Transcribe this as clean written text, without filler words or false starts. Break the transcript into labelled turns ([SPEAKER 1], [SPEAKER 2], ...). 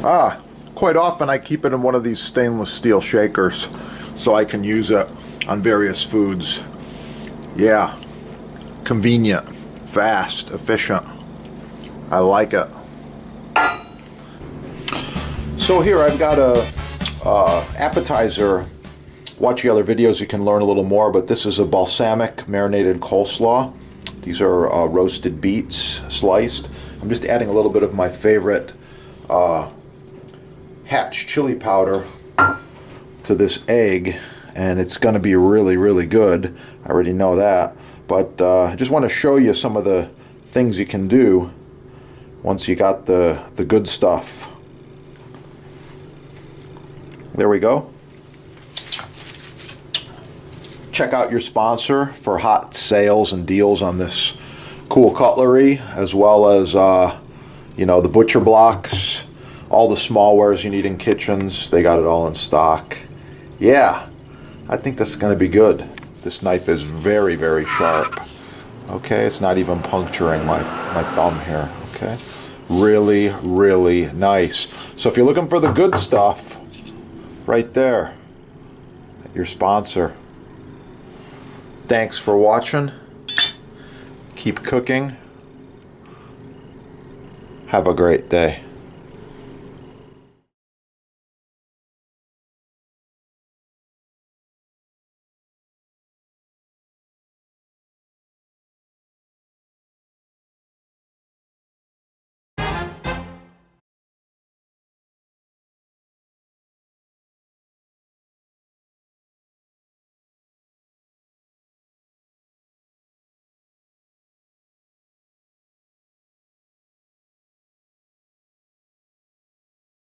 [SPEAKER 1] Quite often I keep it in one of these stainless steel shakers so I can use it on various foods. Yeah, convenient, fast, efficient. I like it. So here I've got a appetizer. Watch the other videos, you can learn a little more, but this is a balsamic marinated coleslaw. These are roasted beets sliced. I'm just adding a little bit of my favorite Hatch chili powder to this egg, and it's going to be really, really good. I already know that, but I just want to show you some of the things you can do once you got the good stuff. There we go. Check out your sponsor for hot sales and deals on this cool cutlery, as well as you know, the butcher blocks, all the smallwares you need in kitchens. They got it all in stock. Yeah, I think this is going to be good. This knife is very, very sharp. Okay, it's not even puncturing my thumb here. Okay, really, really nice. So if you're looking for the good stuff, right there, your sponsor. Thanks for watching. Keep cooking. Have a great day.